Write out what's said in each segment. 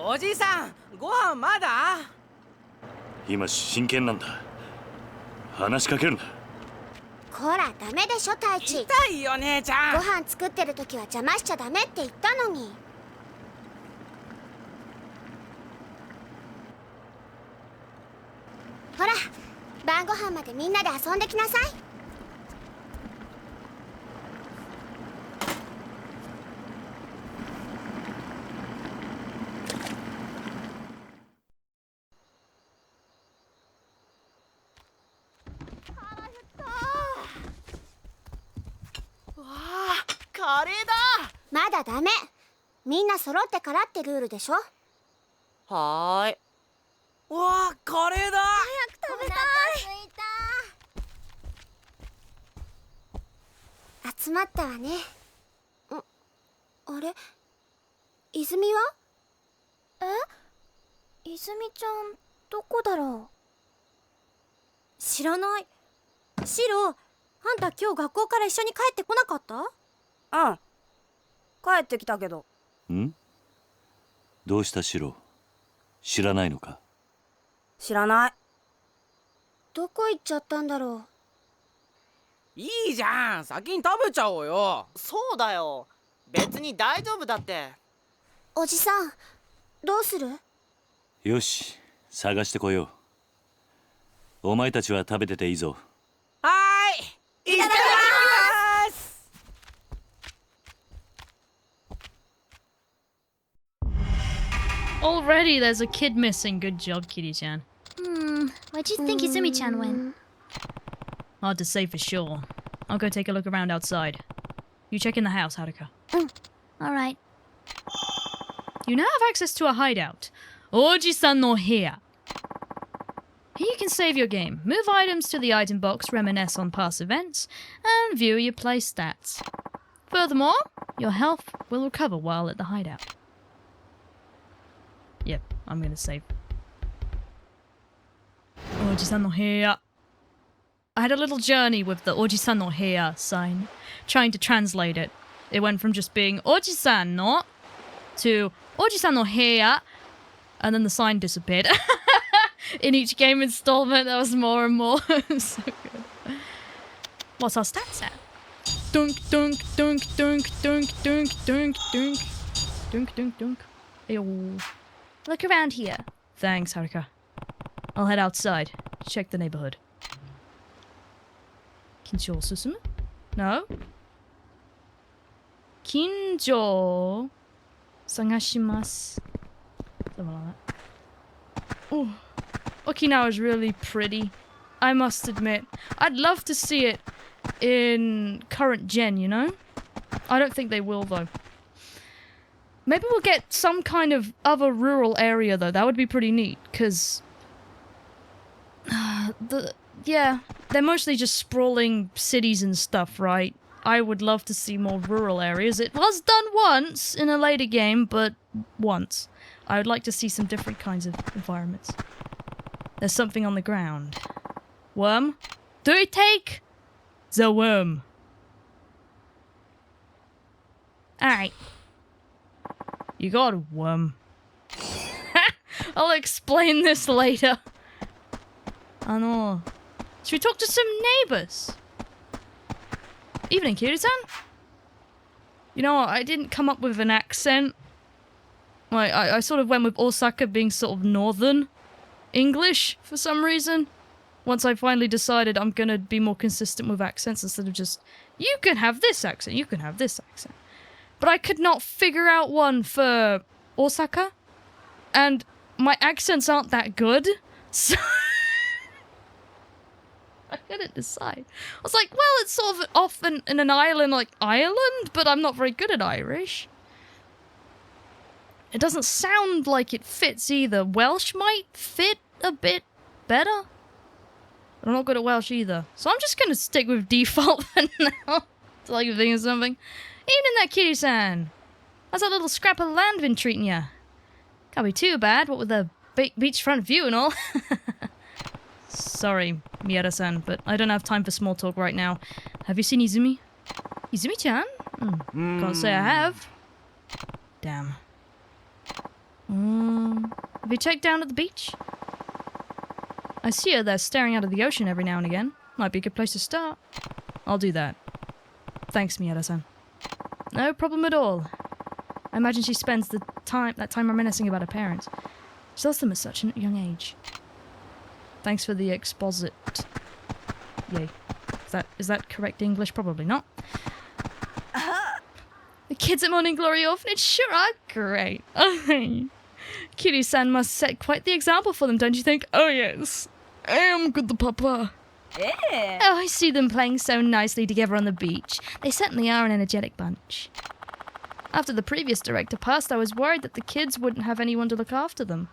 おじさん、ご飯まだ？今真剣なんだ。話しかけるな。こら、ダメでしょ、太一。痛いよ、姉ちゃん。ご飯作ってる時は邪魔しちゃダメって言ったのに。ほら、晩ご飯までみんなで遊んできなさい。カレーだ。まだダメ。みんな揃ってからってルールでしょ。はーい。わあ、カレーだ。早く食べたい。集まったわね。あれ、泉は？泉ちゃんどこだろう。知らない。シロ、あんた今日学校から一緒に帰ってこなかった？うん、帰ってきたけど。ん？どうしたシロ？知らないのか？知らない。どこ行っちゃったんだろいいじゃん、先に食べちゃおうよ。そうだよ、別に大丈夫だって。う。おじさん、どうする？よし、探してこよう。お前たちは食べてていいぞ。はーい、いただきます。Already there's a kid missing. Good job, Kitty-chan. Where do you think Izumi-chan went? Hard to say for sure. I'll go take a look around outside. You check in the house, Haruka. Alright. You now have access to a hideout. Oji-san no Heya. Here you can save your game, move items to the item box, reminisce on past events, and view your play stats. Furthermore, your health will recover while at the hideout. Yep, I'm gonna save. Oji-san no Heya. I had a little journey with the Oji-san no Heya sign, trying to translate it. It went from just being Oji-san no to Oji-san no Heya, and then the sign disappeared. In each game installment, there was more and more. So good. What's our stats at? Dunk, dunk, dunk, dunk, dunk, dunk, dunk, dunk. Dunk, dunk, dunk. Ew. Look around here. Thanks, Haruka. I'll head outside. Check the neighborhood. Kinjo susumu? No? Kinjo sagashimasu. Something like that. Ooh. Okinawa is really pretty, I must admit. I'd love to see it in current gen, you know? I don't think they will, though. Maybe we'll get some kind of other rural area, though. That would be pretty neat, because... yeah, they're mostly just sprawling cities and stuff, right? I would love to see more rural areas. It was done once in a later game, but once. I would like to see some different kinds of environments. There's something on the ground. Worm? Do we take the worm? Alright. You got a worm. I'll explain this later. Should we talk to some neighbors? Evening, Kiri-san. You know what, I didn't come up with an accent. I sort of went with Osaka being sort of northern English for some reason. Once I finally decided I'm gonna be more consistent with accents instead of just, you can have this accent, you can have this accent. But I could not figure out one for Osaka, and my accents aren't that good, so I couldn't decide. I was like, well, it's sort of off in an island, like Ireland, but I'm not very good at Irish. It doesn't sound like it fits either. Welsh might fit a bit better. I'm not good at Welsh either. So I'm just gonna stick with default for now. Till I can think of something. Evening there, Kitty-san. How's that little scrap of land been treating ya? Can't be too bad, what with the beachfront view and all. Sorry, Miura-san, but I don't have time for small talk right now. Have you seen Izumi? Izumi-chan? Can't say I have. Damn. Have you checked down at the beach? I see her there staring out of the ocean every now and again. Might be a good place to start. I'll do that. Thanks, Miura-san. No problem at all. I imagine she spends that time reminiscing about her parents. She lost them at such a young age. Thanks for the exposit. Yay. Is that correct English? Probably not. The kids at Morning Glory Orphanage sure are great. Kiryu-san must set quite the example for them, don't you think? Oh yes, I am good papa. Yeah. Oh, I see them playing so nicely together on the beach. They certainly are an energetic bunch. After the previous director passed, I was worried that the kids wouldn't have anyone to look after them.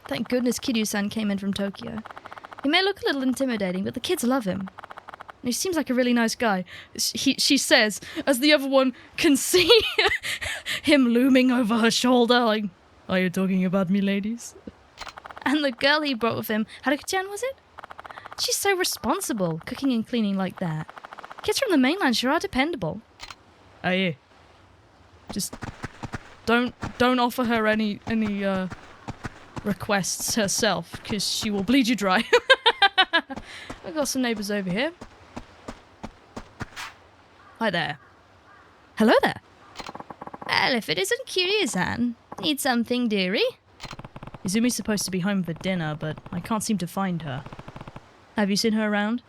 Thank goodness Kiryu-san came in from Tokyo. He may look a little intimidating, but the kids love him. And he seems like a really nice guy. She says, as the other one can see him looming over her shoulder, like, are you talking about me, ladies? And the girl he brought with him, Haruka-chan, was it? She's so responsible, cooking and cleaning like that. Kids from the mainland sure are dependable. Oh yeah. Just don't offer her any requests herself, because she will bleed you dry. I've got some neighbours over here. Hi there. Hello there. Well, if it isn't Kiryu-san, need something, dearie? Izumi's supposed to be home for dinner, but I can't seem to find her. Have you seen her around?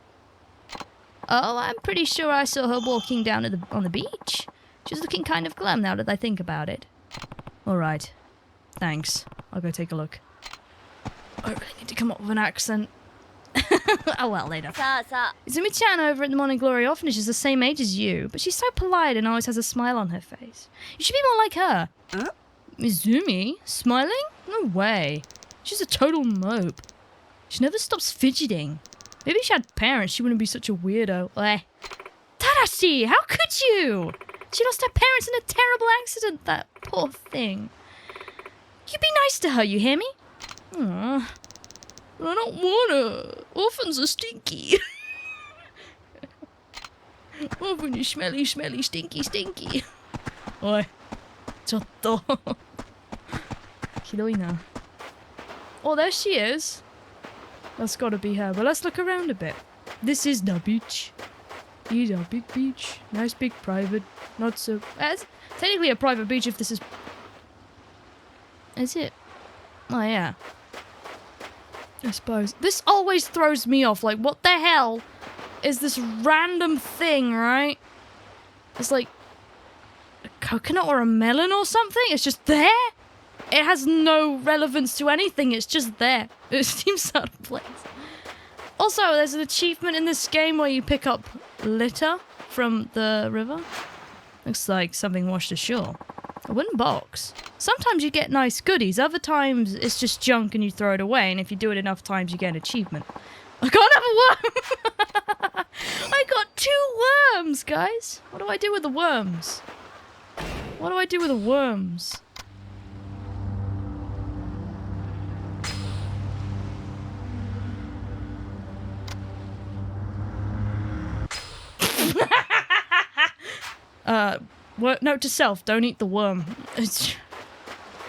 Oh, I'm pretty sure I saw her walking down on the beach. She's looking kind of glum now that I think about it. Alright. Thanks. I'll go take a look. I really need to come up with an accent. Oh well, later. Izumi-chan over at the Morning Glory Orphanage is the same age as you, but she's so polite and always has a smile on her face. You should be more like her. Huh? Izumi? Smiling? No way. She's a total mope. She never stops fidgeting. Maybe if she had parents, she wouldn't be such a weirdo. Tadashi, how could you? She lost her parents in a terrible accident, that poor thing. You be nice to her, you hear me? Aww. I don't wanna. Orphans are stinky. Orphan is smelly, smelly, stinky, stinky. Oi. Chotto. Hidoi na. Oh, there she is. That's gotta be her, but let's look around a bit. This is the beach. It's a big beach. Nice big private. Not so... It's technically a private beach if this is... Is it? Oh, yeah. I suppose. This always throws me off. Like, what the hell is this random thing, right? It's like a coconut or a melon or something. It's just there. It has no relevance to anything. It's just there. It seems out of place. Also, there's an achievement in this game where you pick up litter from the river. Looks like something washed ashore. A wooden box. Sometimes you get nice goodies, other times it's just junk and you throw it away, and if you do it enough times you get an achievement. I can't have a worm! I got 2 worms, guys! What do I do with the worms? What do I do with the worms? Note to self, don't eat the worm.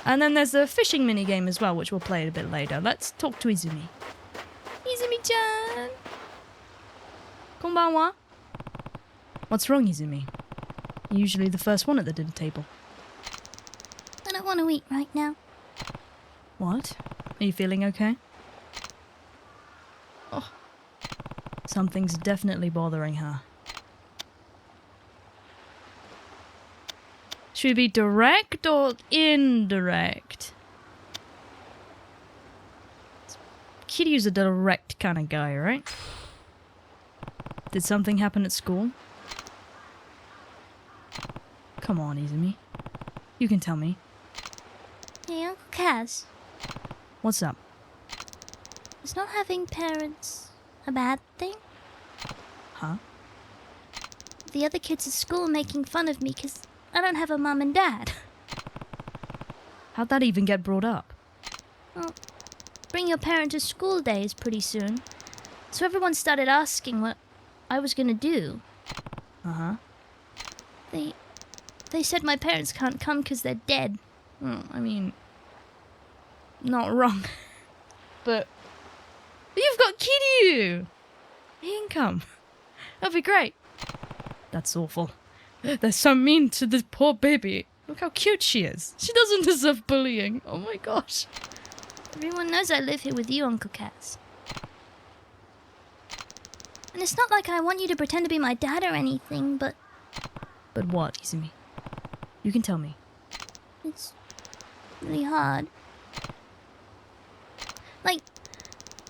And then there's a fishing minigame as well, which we'll play a bit later. Let's talk to Izumi. Izumi-chan! Konbanwa? What's wrong, Izumi? You're usually the first one at the dinner table. I don't want to eat right now. What? Are you feeling okay? Oh. Something's definitely bothering her. Should we be direct or indirect? Kiryu's a direct kind of guy, right? Did something happen at school? Come on, Izumi. You can tell me. Hey, Uncle Kaz, What's up? is not having parents a bad thing? Huh? The other kids at school are making fun of me because I don't have a mum and dad. How'd that even get brought up? Well, bring your parent to school day is pretty soon. So everyone started asking what I was gonna do. Uh-huh. They said my parents can't come because they're dead. Well, I mean, not wrong. But you've got Kiryu! He can come. That'll be great. That's awful. They're so mean to this poor baby. Look how cute she is. She doesn't deserve bullying. Oh my gosh. Everyone knows I live here with you, Uncle Kaz. And it's not like I want you to pretend to be my dad or anything, but But what, Izumi? You can tell me. it's really hard. Like,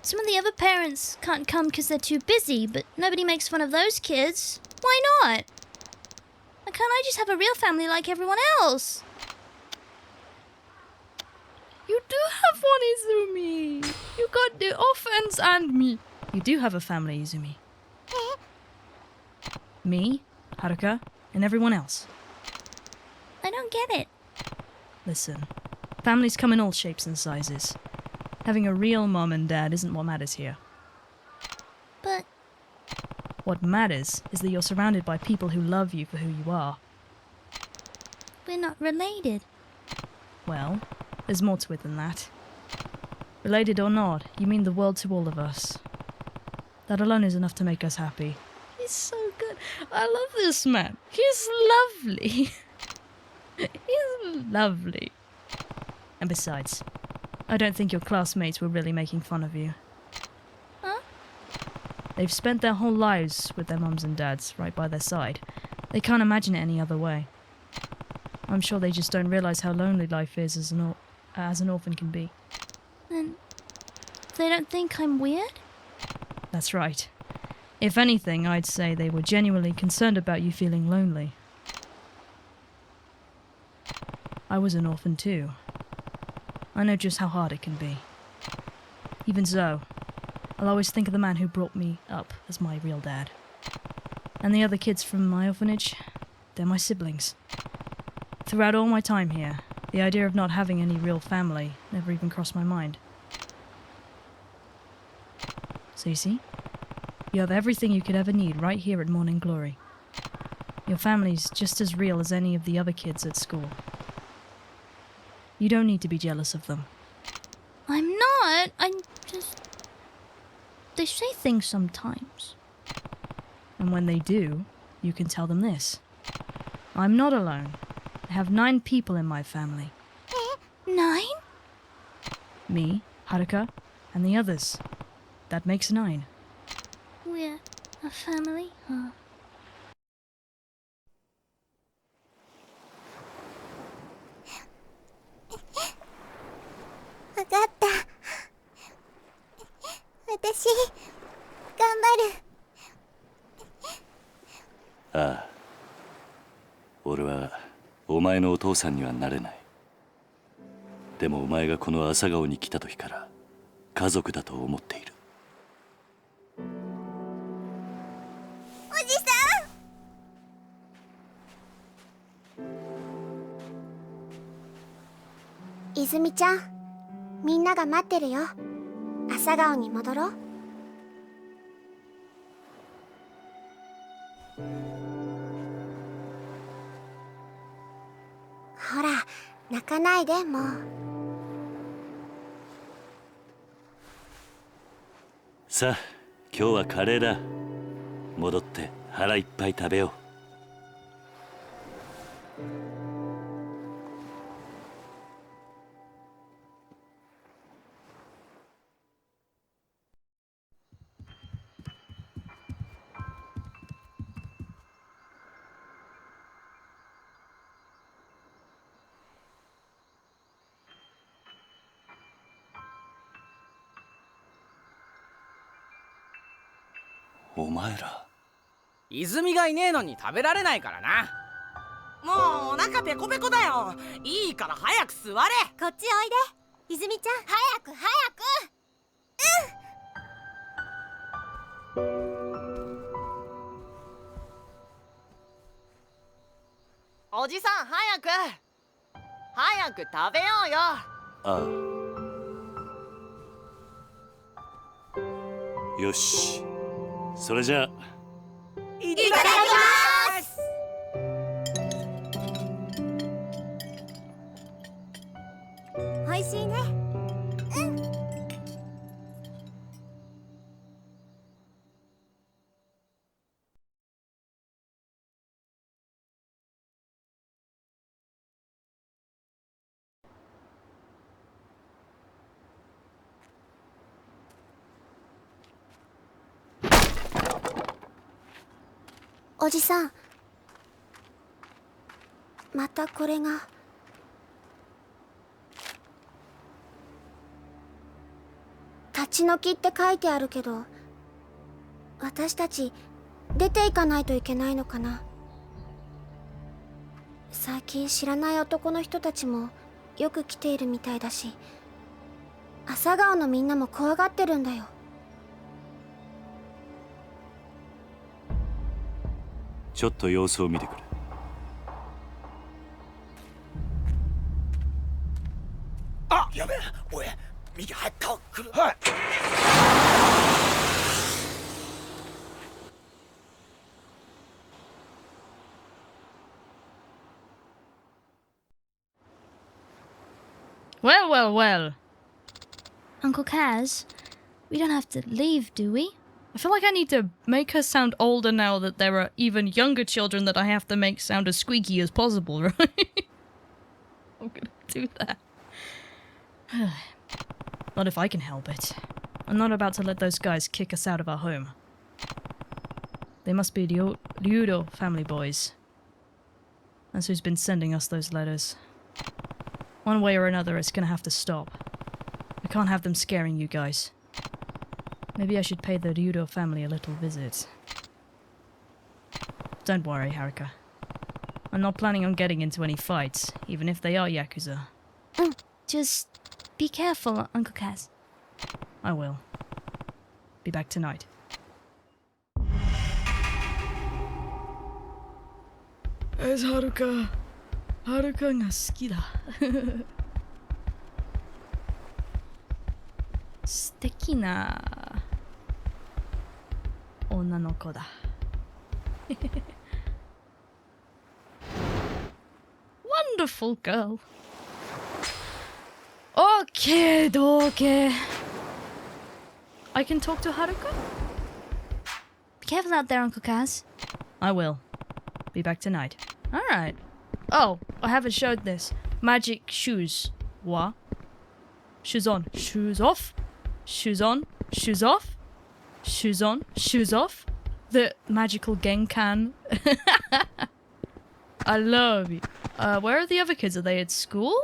some of the other parents can't come because they're too busy, but nobody makes fun of those kids. Why not? Why can't I just have a real family like everyone else? You do have one, Izumi. You got the orphans and me. You do have a family, Izumi. Me, Haruka, and everyone else. I don't get it. Listen, families come in all shapes and sizes. Having a real mom and dad isn't what matters here. But What matters is that you're surrounded by people who love you for who you are. we're not related. Well, there's more to it than that. Related or not, you mean the world to all of us. That alone is enough to make us happy. He's so good. I love this man. He's lovely. He's lovely. And besides, I don't think your classmates were really making fun of you. Huh? They've spent their whole lives with their mums and dads right by their side. They can't imagine it any other way. I'm sure they just don't realize how lonely life is as an orphan can be. Then they don't think I'm weird? That's right. If anything, I'd say they were genuinely concerned about you feeling lonely. I was an orphan too. I know just how hard it can be. Even so, I'll always think of the man who brought me up as my real dad. And the other kids from my orphanage, they're my siblings. Throughout all my time here, the idea of not having any real family never even crossed my mind. So you see, you have everything you could ever need right here at Morning Glory. Your family's just as real as any of the other kids at school. You don't need to be jealous of them. I'm not. I'm just... They say things sometimes. And when they do, you can tell them this. I'm not alone. I have 9 people in my family. 9? Me, Haruka, and the others. That makes 9. We're a family, huh? Ah. ああ。俺はお前のお父さんにはなれない。でもお前がこの朝顔に来た時から家族だと思っている。おじさん。泉ちゃん、みんなが待ってるよ。朝顔に戻ろう。ほら、泣かないでもう。さあ、今日はカレーだ。戻って腹いっぱい食べよう。お前ら。泉がいねえのに食べられないからな。もうお腹ペコペコだよ。いいから早く座れ。こっちおいで、泉ちゃん。早く早く。おじさん早く食べようよ。ああ。よし。それじゃあ。いただきます。おいしいね。おじさん、またこれが。立ち退きって書いてあるけど、私たち出ていかないといけないのかな。最近知らない男の人たちもよく来ているみたいだし、朝顔のみんなも怖がってるんだよ。ちょっと様子を見てくる。あ、やべえ、おい、右入った来る。はい。Well, well, well. Uncle Kaz, we don't have to leave, do we? I feel like I need to make her sound older now that there are even younger children that I have to make sound as squeaky as possible, right? I'm gonna do that. Not if I can help it. I'm not about to let those guys kick us out of our home. They must be the Ryudo family boys. That's who's been sending us those letters. One way or another, it's gonna have to stop. I can't have them scaring you guys. Maybe I should pay the Ryudo family a little visit. Don't worry, Haruka. I'm not planning on getting into any fights, even if they are Yakuza. Just be careful, Uncle Kaz. I will. Be back tonight. It's Haruka. Harukaが好きだ。素敵な女の子だ。Wonderful girl. Okay, okay. I can talk to Haruka? Be careful out there, Uncle Kaz. I will. Be back tonight. Alright. Oh, I haven't showed this. Magic shoes. What? Shoes on, shoes off. Shoes on, shoes off. Shoes on, shoes off. The magical Genkan. I love it. Where are the other kids? Are they at school?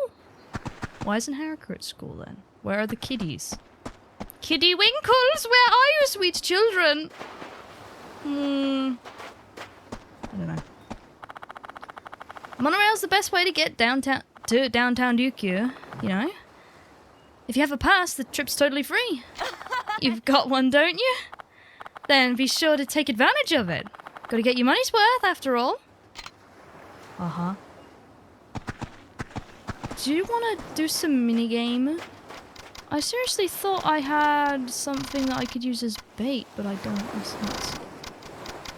Why isn't Haruka at school then? Where are the kiddies? Kiddie Winkles, where are you, sweet children? I don't know. Monorail's the best way to get downtown Ryukyu, you know? If you have a pass, the trip's totally free. You've got one, don't you? Then be sure to take advantage of it. Gotta get your money's worth, after all. Uh-huh. Do you want to do some minigame? I seriously thought I had something that I could use as bait, but I don't.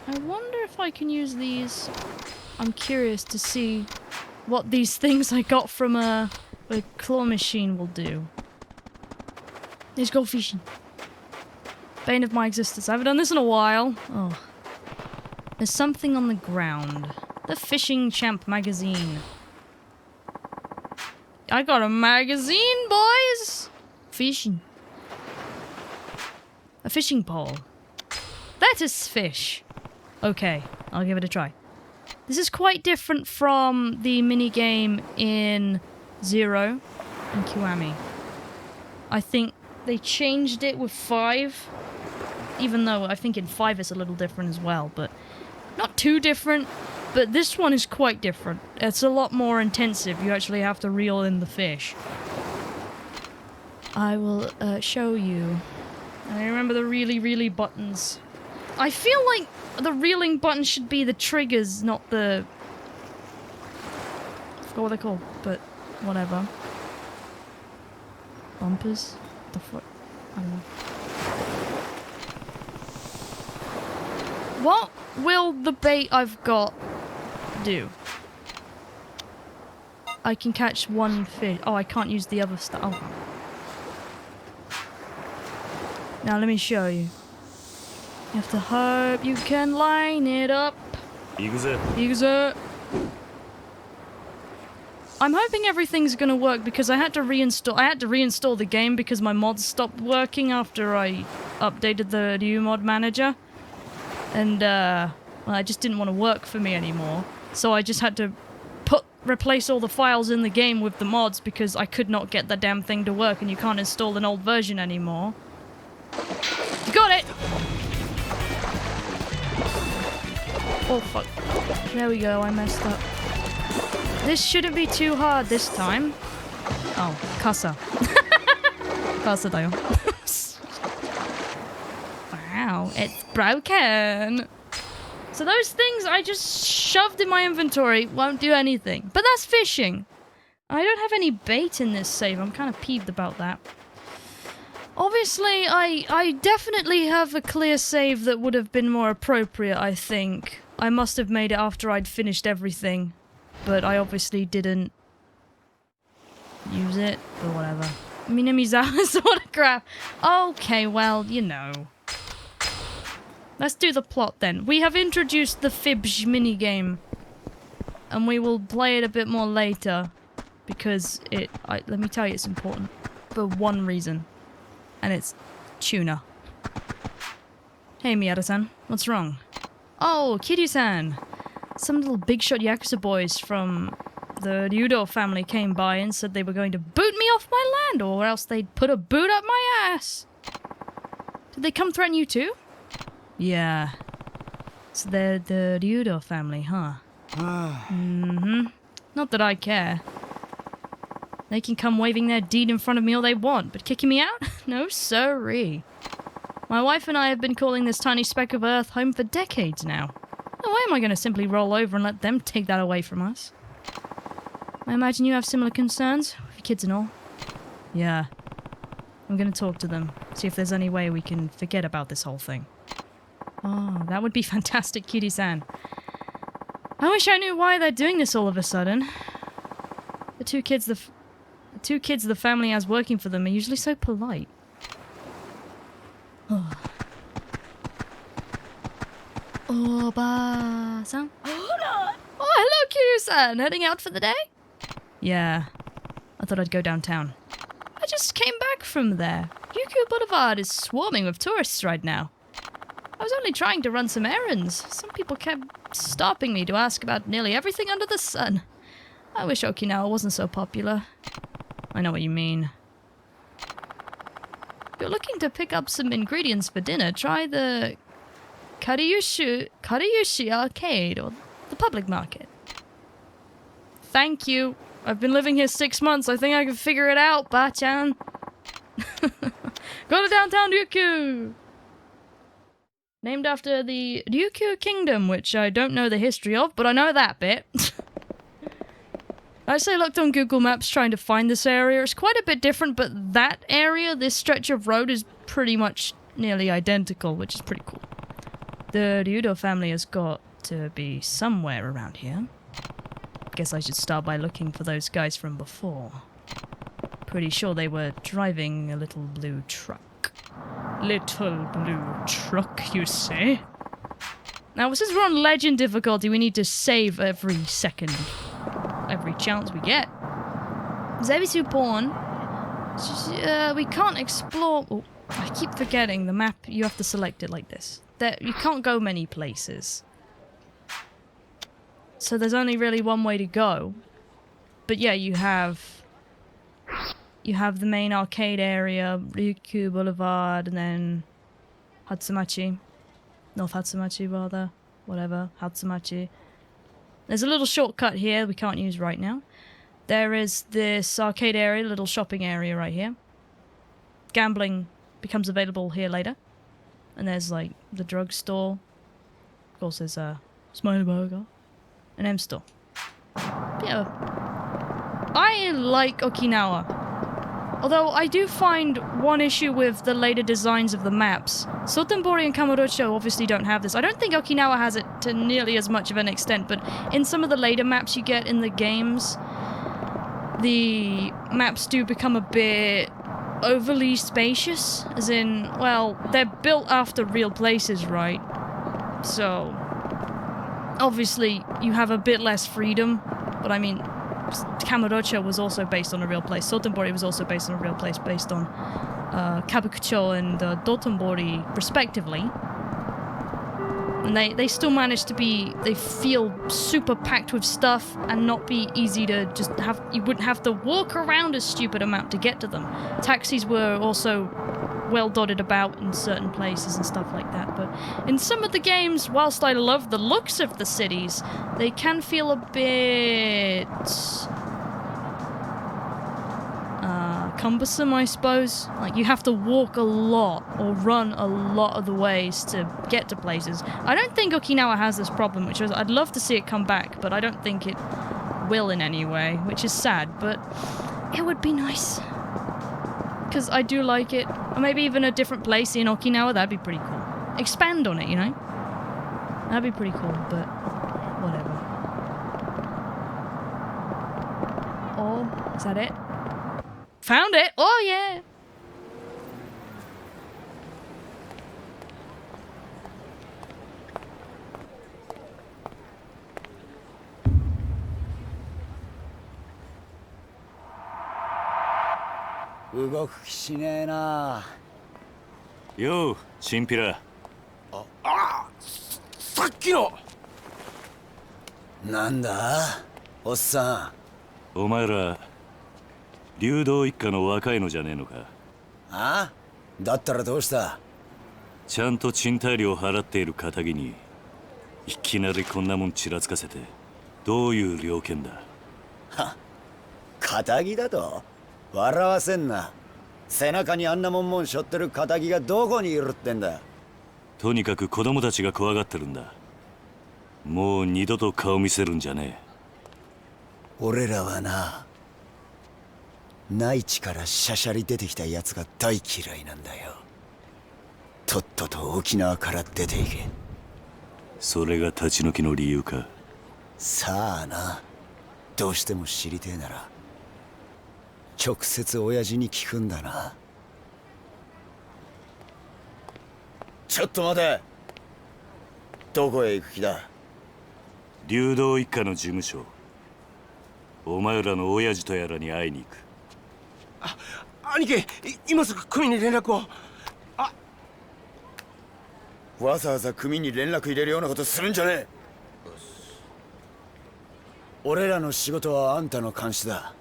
I wonder if I can use these. I'm curious to see what these things I got from a claw machine will do. Let's go fishing. Bane of my existence. I haven't done this in a while. Oh. There's something on the ground. The Fishing Champ magazine. I got a magazine, boys! Fishing. A fishing pole. That is fish. Okay, I'll give it a try. This is quite different from the minigame in Zero and Kiwami. I think they changed it with 5. Even though I think in 5 it's a little different as well, but not too different. But this one is quite different. It's a lot more intensive. You actually have to reel in the fish. I will show you. I remember the really buttons. I feel like the reeling button should be the triggers, not the... I forgot what they're called, but whatever. Bumpers? The foot? I don't know. What will the bait I've got do? I can catch one fish. Oh, I can't use the other stuff. Oh. Now let me show you. You have to hope you can line it up. Yakuza. I'm hoping everything's gonna work because I had to reinstall the game because my mods stopped working after I updated the new mod manager. And Well, it just didn't want to work for me anymore. So I just had to replace all the files in the game with the mods because I could not get the damn thing to work, and you can't install an old version anymore. Got it! Oh, fuck. There we go, I messed up. This shouldn't be too hard this time. Oh, Casa. Casa da yo. Wow, it's broken. So those things I just shoved in my inventory won't do anything. But that's fishing. I don't have any bait in this save. I'm kind of peeved about that. Obviously, I definitely have a clear save that would have been more appropriate, I think. I must have made it after I'd finished everything. But I obviously didn't use it, or whatever. Minamizawa's autograph. Okay, well, you know. Let's do the plot then. We have introduced the Fibs minigame. And we will play it a bit more later. Because let me tell you, it's important. For one reason. And it's tuna. Hey, Miyata-san. What's wrong? Oh, Kiryu-san. Some little big shot Yakuza boys from the Ryudo family came by and said they were going to boot me off my land, or else they'd put a boot up my ass. Did they come threaten you too? Yeah. So they're the Ryudo family, huh? Mm-hmm. Not that I care. They can come waving their deed in front of me all they want, but kicking me out? No siree. My wife and I have been calling this tiny speck of earth home for decades now. No way am I going to simply roll over and let them take that away from us. I imagine you have similar concerns, with your kids and all. Yeah. I'm going to talk to them, see if there's any way we can forget about this whole thing. Oh, that would be fantastic, Kiri-san. I wish I knew why they're doing this all of a sudden. The two kids the family has working for them are usually so polite. Oh. Oba-san? Oh, hello, Kiryu-san! Heading out for the day? Yeah. I thought I'd go downtown. I just came back from there. Ryukyu Boulevard is swarming with tourists right now. I was only trying to run some errands. Some people kept stopping me to ask about nearly everything under the sun. I wish Okinawa wasn't so popular. I know what you mean. If you're looking to pick up some ingredients for dinner, try the Kariyushi Arcade or the public market. Thank you. I've been living here 6 months. I think I can figure it out, Ba-chan. Go to downtown Ryukyu! Named after the Ryukyu Kingdom, which I don't know the history of, but I know that bit. I actually looked on Google Maps trying to find this area. It's quite a bit different, but that area, this stretch of road, is pretty much nearly identical, which is pretty cool. The Ryudo family has got to be somewhere around here. Guess I should start by looking for those guys from before. Pretty sure they were driving a little blue truck. Little blue truck, you say? Now, since we're on legend difficulty, we need to save every second. Every chance we get. Zebisu Pawn. We can't explore... Oh, I keep forgetting the map. You have to select it like this. You can't go many places. So there's only really one way to go. But yeah, you have the main arcade area, Ryukyu Boulevard, and then Hatsumachi. North Hatsumachi, rather. Whatever. Hatsumachi. There's a little shortcut here we can't use right now. There is this arcade area, little shopping area right here. Gambling becomes available here later. And there's, like, the drugstore. Of course, there's a Smiley Burger. An M store. Yeah. I like Okinawa. Although I do find one issue with the later designs of the maps. Sotenbori and Kamurocho obviously don't have this. I don't think Okinawa has it to nearly as much of an extent, but in some of the later maps you get in the games, the maps do become a bit overly spacious. As in, well, they're built after real places, right? So, obviously, you have a bit less freedom, but I mean, Kamurocho was also based on a real place. Sotenbori was also based on a real place, based on Kabukicho and Dotonbori, respectively. And they still manage to be, they feel super packed with stuff and not be easy to just have, you wouldn't have to walk around a stupid amount to get to them. Taxis were also well dotted about in certain places and stuff like that, but in some of the games, whilst I love the looks of the cities, they can feel a bit cumbersome, I suppose. Like, you have to walk a lot or run a lot of the ways to get to places. I don't think Okinawa has this problem, which is, I'd love to see it come back, but I don't think it will in any way, which is sad, but it would be nice. Because I do like it. Or maybe even a different place in Okinawa, that'd be pretty cool. Expand on it, you know? That'd be pretty cool, but whatever. Oh, is that it? Found it! Oh, yeah!動く気しねえな。ようチンピラ。さっきのなんだおっさお前ら竜道一家の若いのじゃねえのか。ん。あ？だったらどうした？ちゃんと賃貸料払っている堅気にいきなりこんなもんちらつかせてどういう了見だ。は、堅気だと？笑わせんな。背中にあんなもん背負ってる堅気がどこにいるってんだ。とにかく子供たちが怖がってるんだ。もう二度と顔見せるんじゃねえ。俺らはな、内地からしゃしゃり出てきたやつが大嫌いなんだよ。とっとと沖縄から出ていけ。それが立ち退きの理由か。さあな、どうしても知りてえなら直接親父に聞くんだな。ちょっと待て。どこへ行く気だ？竜道一家の事務所。お前らの親父とやらに会いに行く。兄貴、今すぐ組に連絡を。わざわざ組に連絡入れるようなことするんじゃねえ。俺らの仕事はあんたの監視だ。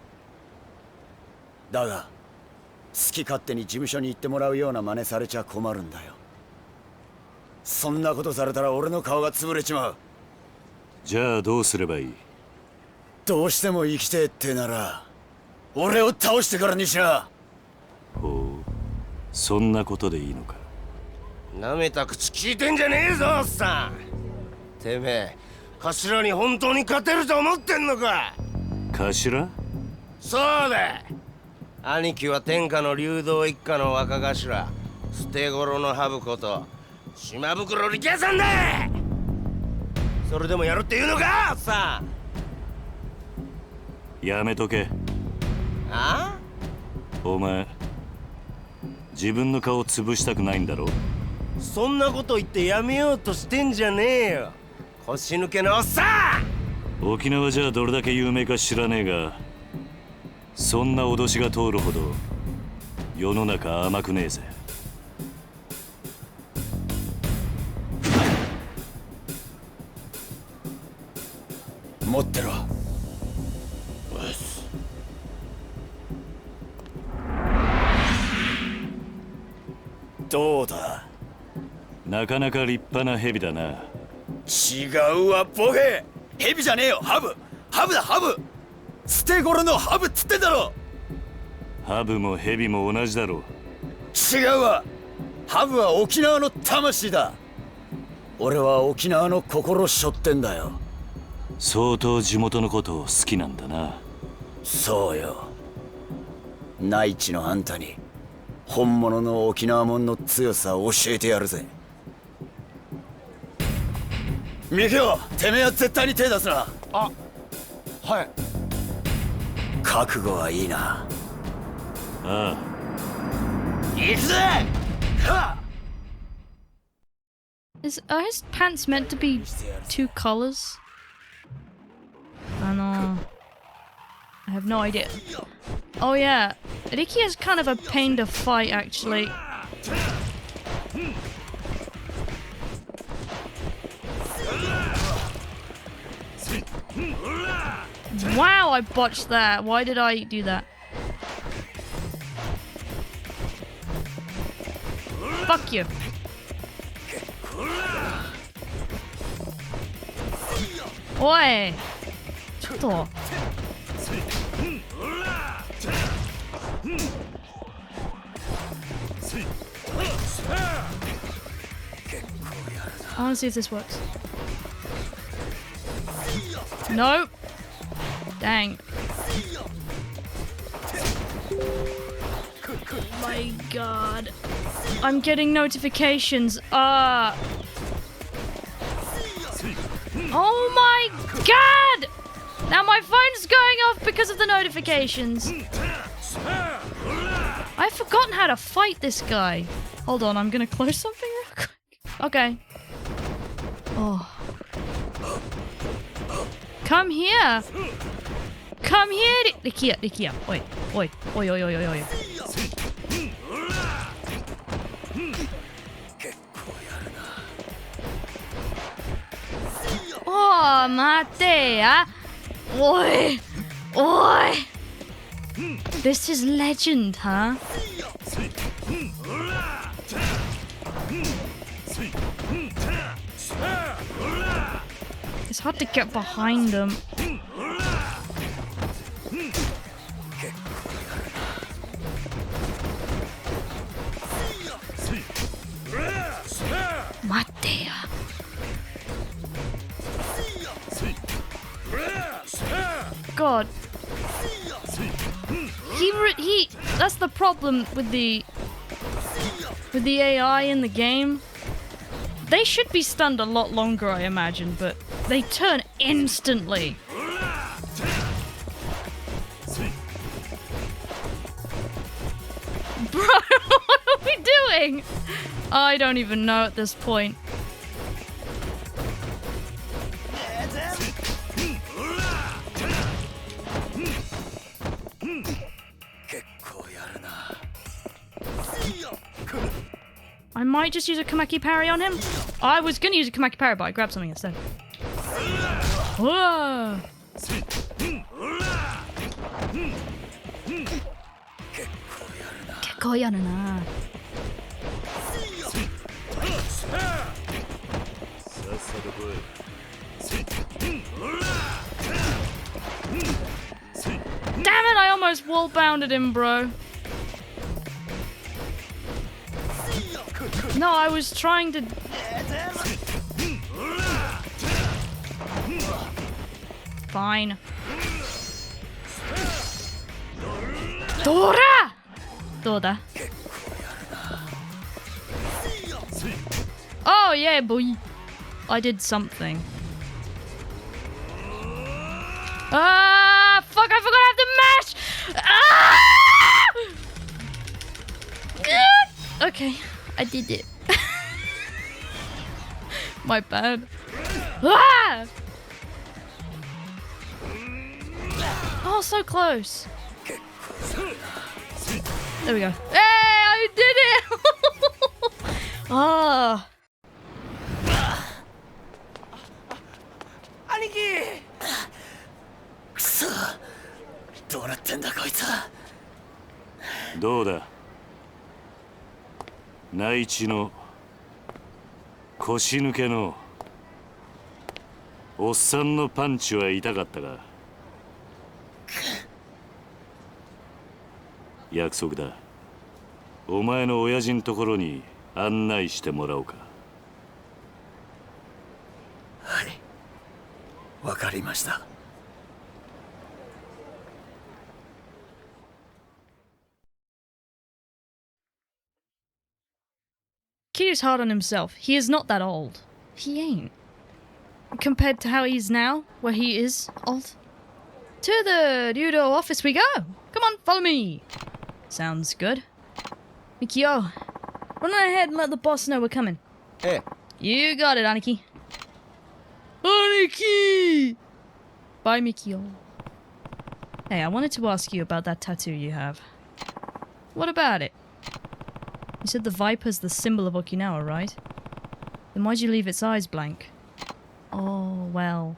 だが好き勝手に事務所に行ってもらうような真似されちゃ困るんだよ。そんなことされたら俺の顔が潰れちまう。じゃあどうすればいい？どうしても生きてえってなら俺を倒してからにしな。ほう、そんなことでいいのか。なめた口聞いてんじゃねえぞ、おっさん。てめえ頭に本当に勝てると思ってんのか。頭？そうだ。兄貴は天下の竜道一家の若頭、捨て頃のハブこと島袋力也さんだ。それでもやるって言うのか、おっさん。やめとけ。あ？お前自分の顔潰したくないんだろ。そんなこと言ってやめようとしてんじゃねえよ、腰抜けのおっさん。沖縄じゃどれだけ有名か知らねえが、そんな脅しが通るほど世の中甘くねえぜ。持ってろ。どうだ？なかなか立派な蛇だな。違うわボケ。蛇じゃねえよ、ハブ。ハブだ、ハブ。捨て頃のハブっつってんだろ。ハブも蛇も同じだろ。違うわ。ハブは沖縄の魂だ。俺は沖縄の心背負ってんだよ。相当地元のことを好きなんだな。そうよ。内地のあんたに本物の沖縄もんの強さを教えてやるぜ。ミキオ、てめえは絶対に手出すな。あ、はい。覚悟はいいな。ああ。行くぜ。Are his pants meant to be two colors? I have no idea. Oh yeah, Rikiya's kind of a pain to fight actually. Wow, I botched that. Why did I do that? Fuck you. Oi! ちょっと。I want to see if this works. Nope. Dang. Oh my god. I'm getting notifications. Oh my god! Now my phone's going off because of the notifications. I've forgotten how to fight this guy. Hold on, I'm gonna close something real quick. Okay. Oh. Come here! Come here! Rikiya, Rikiya. Oi, oi, oi, oi, oi, oi, oi. Oh, mate ya. Oi, oi. This is legend, huh? It's hard to get behind them. Matea. God. He that's the problem with the AI in the game. They should be stunned a lot longer, I imagine, but they turn instantly. Bro, what are we doing? I don't even know at this point. I might just use a Kamaki parry on him. I was gonna use a Kamaki parry, but I grabbed something instead. Whoa! Gekko yaru na. Damn it, I almost wall bounded him, bro. No, I was trying to... Fine. Dora! Doda. Oh, yeah, boy. I did something. Ah, fuck, I forgot I have to mash! Ah! Okay, I did it. My bad. Ah! Oh, so close. There we go. Hey, I did it! Oh. 兄貴くそどうなってんだこいつは。どうだ内地の腰抜けのおっさんのパンチは痛かったが約束だお前の親父のところに案内してもらおうかはいわかりました Kiryu's hard on himself. He is not that old. He ain't. Compared to how he is now, where he is old. To the Ryudo office we go! Come on, follow me! Sounds good. Mikio, run ahead and let the boss know we're coming. Hey. You got it, Aniki. Aniki! Bye, Mikio. Hey, I wanted to ask you about that tattoo you have. What about it? You said the viper's the symbol of Okinawa, right? Then why'd you leave its eyes blank? Oh, well.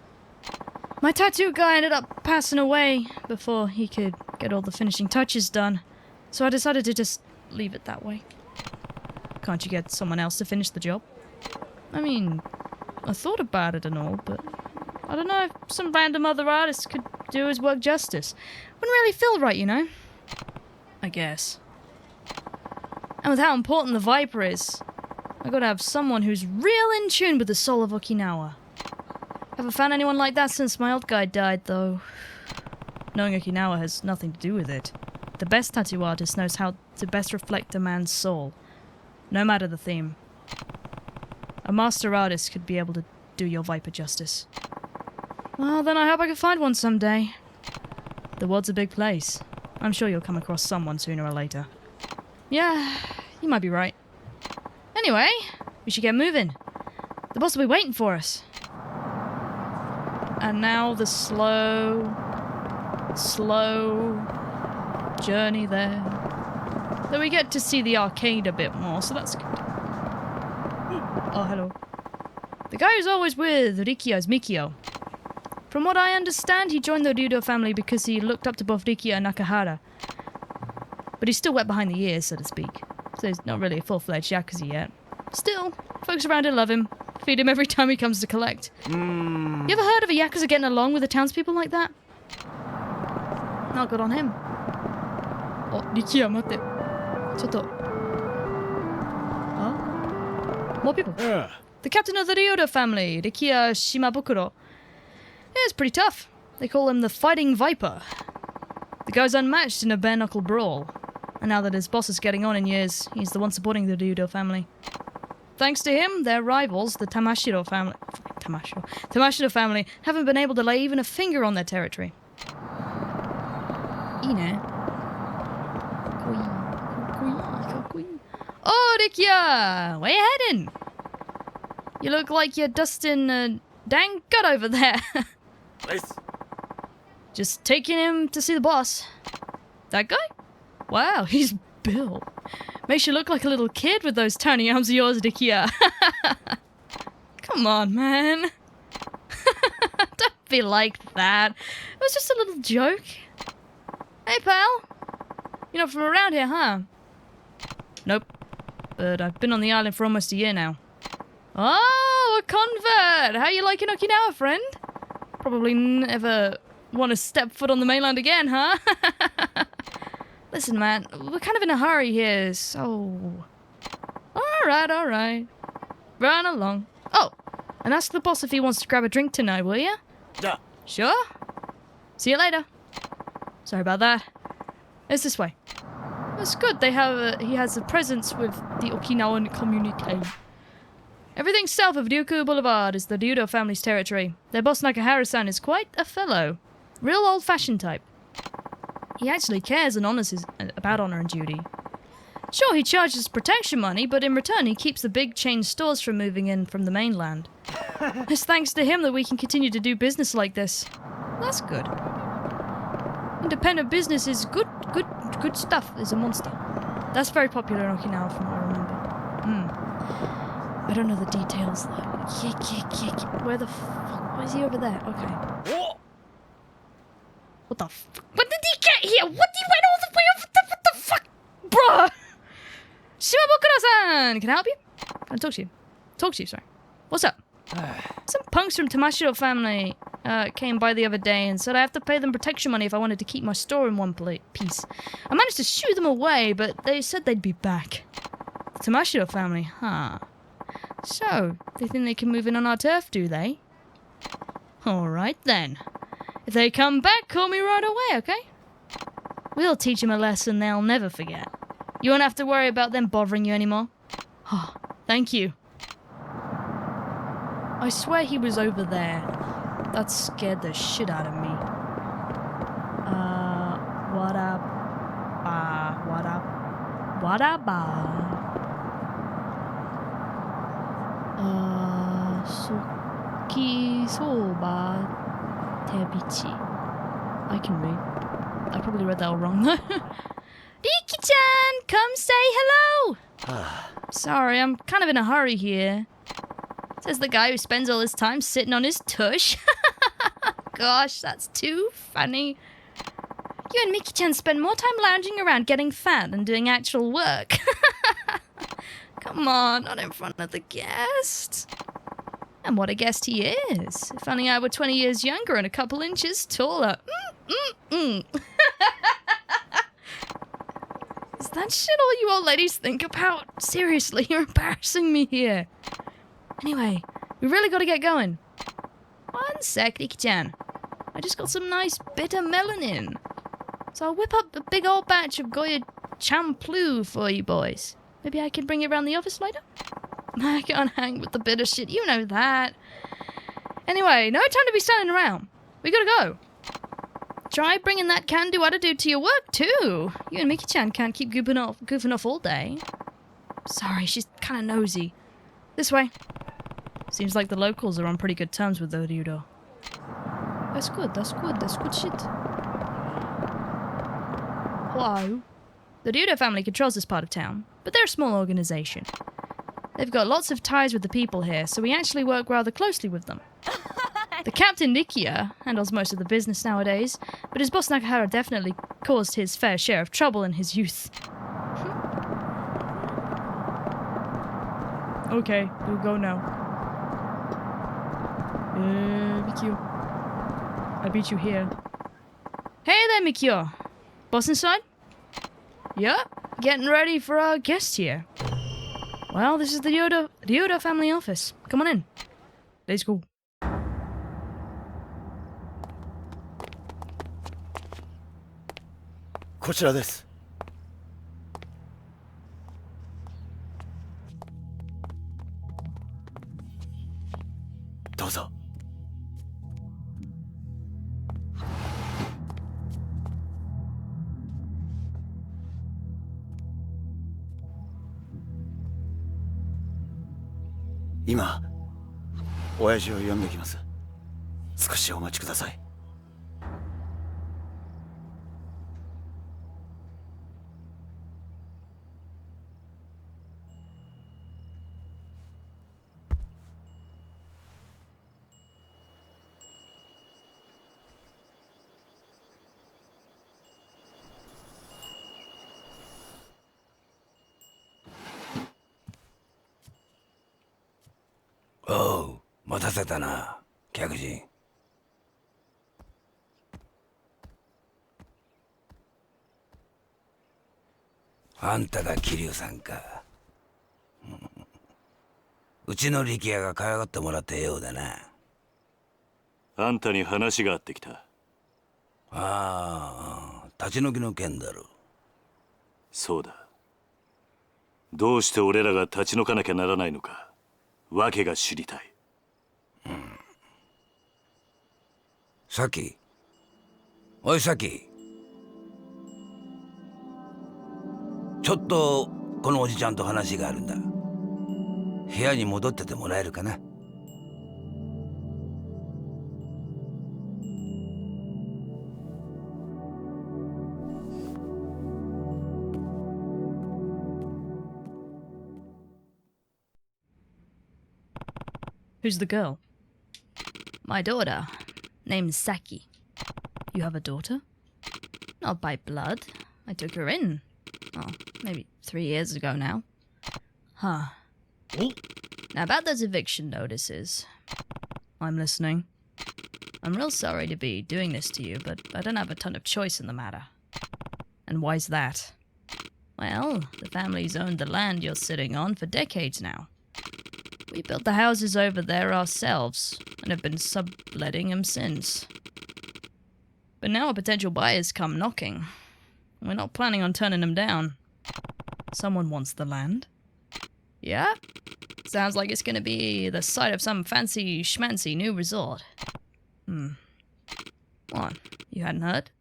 My tattoo guy ended up passing away before he could get all the finishing touches done. So I decided to just leave it that way. Can't you get someone else to finish the job? I mean, I thought about it and all, but I don't know if some random other artist could do his work justice. Wouldn't really feel right, you know? I guess. And with how important the Viper is, I gotta have someone who's real in tune with the soul of Okinawa. Haven't found anyone like that since my old guy died, though. Knowing Okinawa has nothing to do with it. The best tattoo artist knows how to best reflect a man's soul, no matter the theme. A master artist could be able to do your Viper justice. Well, then I hope I can find one someday. The world's a big place. I'm sure you'll come across someone sooner or later. Yeah, you might be right. Anyway, we should get moving. The boss will be waiting for us. And now the slow journey there. Though we get to see the arcade a bit more, so that's good. Oh, hello. The guy who's always with Rikiya is Mikio. From what I understand, he joined the Ryudo family because he looked up to both Rikiya and Nakahara. But he's still wet behind the ears, so to speak. So he's not really a full-fledged Yakuza yet. Still, folks around here love him. Feed him every time he comes to collect. You ever heard of a Yakuza getting along with the townspeople like that? Not good on him. Oh, Rikiya, mate. Chotto. Oh? More people. Yeah. The captain of the Ryudo family, Rikiya Shimabukuro. Yeah, it's pretty tough. They call him the Fighting Viper. The guy's unmatched in a bare-knuckle brawl. And now that his boss is getting on in years, he's the one supporting the Ryudo family. Thanks to him, their rivals, the Tamashiro family, haven't been able to lay even a finger on their territory. Oh, Rikiya! Where you heading? You look like you're dusting a dang gut over there. Nice. Just taking him to see the boss. That guy? Wow, he's built. Makes you look like a little kid with those tiny arms of yours, Rikiya. Come on, man. Don't be like that. It was just a little joke. Hey, pal. You're not from around here, huh? Nope. But I've been on the island for almost a year now. Oh, a convert! How you liking Okinawa, friend? Probably never want to step foot on the mainland again, huh? Listen, man, we're kind of in a hurry here, so... Alright. Run along. Oh, and ask the boss if he wants to grab a drink tonight, will ya? Yeah. Sure. See you later. Sorry about that. It's this way. It's good he has a presence with the Okinawan community. Everything south of Ryukyu Boulevard is the Ryudo family's territory. Their boss Nakahara-san is quite a fellow. Real old-fashioned type. He actually cares and honors about honor and duty. Sure, he charges protection money, but in return he keeps the big chain stores from moving in from the mainland. It's thanks to him that we can continue to do business like this. That's good. Independent business is good stuff. There's a monster. That's very popular in Okinawa from what I remember. I don't know the details though. Where the fuck? Why is he over there? Okay. What the fuck? When did he get here? What? He went all the way over there? What the fuck? Bruh! Shimabukuro-san! Can I help you? Can I talk to you? Sorry. What's up? Some punks from Tamashiro family came by the other day and said I have to pay them protection money if I wanted to keep my store in one piece. I managed to shoo them away, but they said they'd be back. The Tamashiro family, huh? So, they think they can move in on our turf, do they? Alright then. If they come back, call me right away, okay? We'll teach them a lesson they'll never forget. You won't have to worry about them bothering you anymore. Oh, thank you. I swear he was over there. That scared the shit out of me. What up? Soki soba tebichi. I can read. I probably read that all wrong though. Riki-chan, come say hello! Sorry, I'm kind of in a hurry here. Says the guy who spends all his time sitting on his tush. gosh, that's too funny. You and Miki-chan spend more time lounging around getting fat than doing actual work. Come on, not in front of the guest. And what a guest he is. If only I were 20 years younger and a couple inches taller. Is that shit all you old ladies think about? Seriously, you're embarrassing me here. Anyway, we really gotta get going. One sec, Riki-chan. I just got some nice bitter melanin. So I'll whip up a big old batch of Goya Champlu for you boys. Maybe I can bring it around the office later? I can't hang with the bitter shit, you know that. Anyway, no time to be standing around. We gotta go. Try bringing that can-do attitude to your work, too. You and Miki-chan can't keep goofing off all day. Sorry, she's kinda nosy. This way. Seems like the locals are on pretty good terms with the Ryudo. That's good shit. Hello. The Ryudo family controls this part of town, but they're a small organization. They've got lots of ties with the people here, so we actually work rather closely with them. The captain, Rikiya, handles most of the business nowadays, but his boss Nakahara definitely caused his fair share of trouble in his youth. Okay, we'll go now. Mikio. I beat you here. Hey there, Mikio. Boss inside? Yeah, getting ready for our guest here. Well, this is the Ryudo family office. Come on in. Let's go. Kochira desu. Dozo. Ima, 親父を呼んできます。少しお待ちください。おう、待たせたな、客人。あんたが桐生さんか。うちの力也が可愛がってもらったようだな。あんたに話があってきた。ああ、立ち退きの件だろ。そうだ。どうして俺らが立ち退かなきゃならないのか。訳が知りたい。さき。おいさき。ちょっとこのおじちゃんと話があるんだ。部屋に戻っててもらえるかな。Who's the girl? My daughter. Name's Saki. You have a daughter? Not by blood. I took her in. Oh, maybe 3 years ago now. Huh. Now about those eviction notices. I'm listening. I'm real sorry to be doing this to you, but I don't have a ton of choice in the matter. And why's that? Well, the family's owned the land you're sitting on for decades now. We built the houses over there ourselves, and have been subletting them since. But now a potential buyer's come knocking. We're not planning on turning them down. Someone wants the land. Yeah? Sounds like it's gonna be the site of some fancy schmancy new resort. What? You hadn't heard?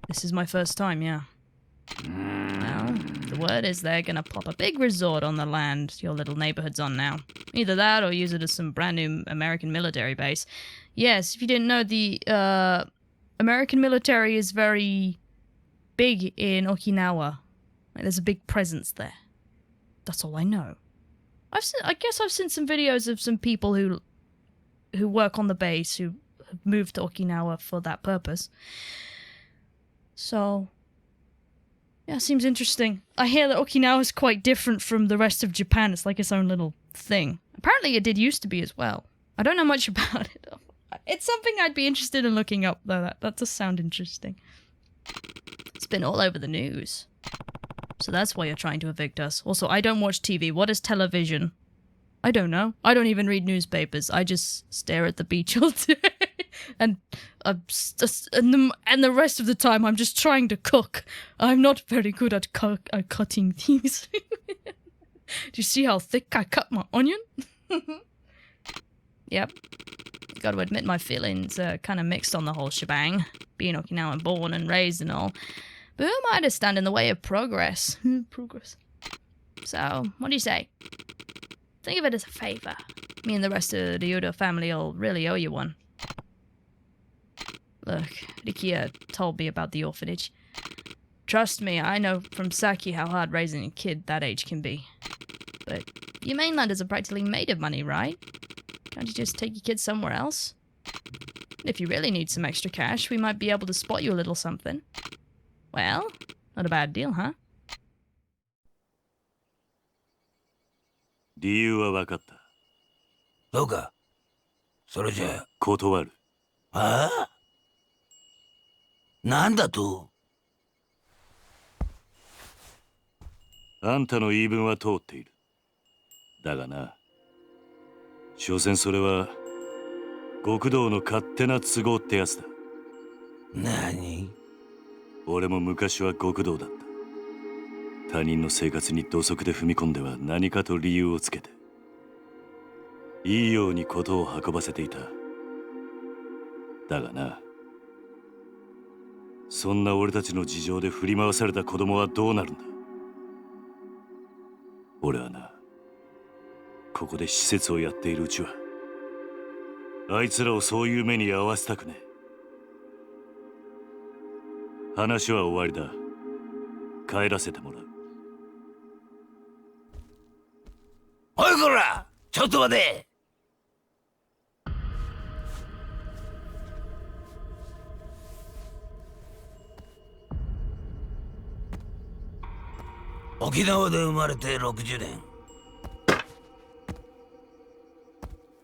This is my first time, yeah. Well, the word is they're gonna pop a big resort on the land your little neighborhood's on now. Either that or use it as some brand new American military base. Yes, if you didn't know, the American military is very big in Okinawa. Like, there's a big presence there. That's all I know. I guess I've seen some videos of some people who work on the base who moved to Okinawa for that purpose. So, yeah, seems interesting. I hear that Okinawa is quite different from the rest of Japan. It's like its own little thing. Apparently it did used to be as well. I don't know much about it. It's something I'd be interested in looking up, though. That does sound interesting. It's been all over the news. So that's why you're trying to evict us. Also, I don't watch TV. What is television? I don't know. I don't even read newspapers. I just stare at the beach all day. And the rest of the time, I'm just trying to cook. I'm not very good at cutting things. Do you see how thick I cut my onion? Yep. Gotta admit my feelings are kind of mixed on the whole shebang. Being Okinawan born and raised and all. But who am I to stand in the way of progress? Progress. So, what do you say? Think of it as a favor. Me and the rest of the Ryudo family will really owe you one. Look, Rikiya told me about the orphanage. Trust me, I know from Saki how hard raising a kid that age can be. But you mainlanders are practically made of money, right? Can't you just take your kids somewhere else? If you really need some extra cash, we might be able to spot you a little something. Well, not a bad deal, huh? 理由は分かった。そうか。それじゃあ。断る。ああ？なんだと？あんたの言い分は通っている。だがな、所詮それは極道の勝手な都合ってやつだ。何？俺も昔は極道だった。他人の生活に土足で踏み込んでは何かと理由をつけて、いいように事を運ばせていた。だがな、そんな俺たちの事情で振り回された子供はどうなるんだ。俺はな、ここで施設をやっているうちはあいつらをそういう目に遭わせたくねえ。話は終わりだ。帰らせてもらう。おいこら、ちょっと待て。沖縄で生まれて60年。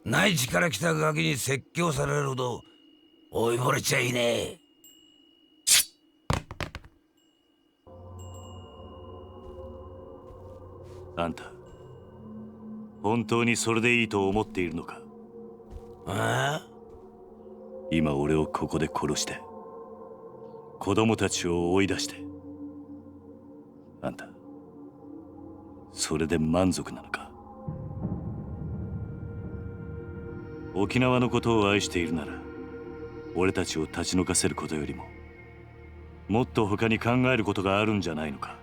内地から来たガキに説教されるほど老いぼれちゃいねえ。あんた、本当にそれでいいと思っているのか？ああ？今俺をここで殺して子供たちを追い出して、あんたそれで満足なのか？沖縄のことを愛しているなら俺たちを立ち退かせることよりももっと他に考えることがあるんじゃないのか？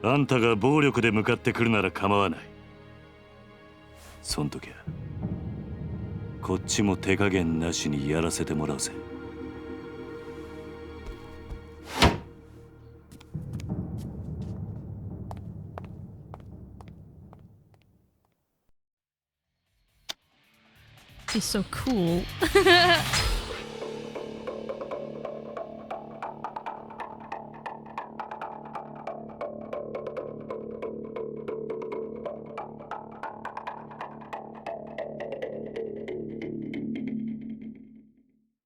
あんたが暴力で向かってくるなら構わない。そん時はこっちも手加減なしにやらせてもらうぜ。He's so cool.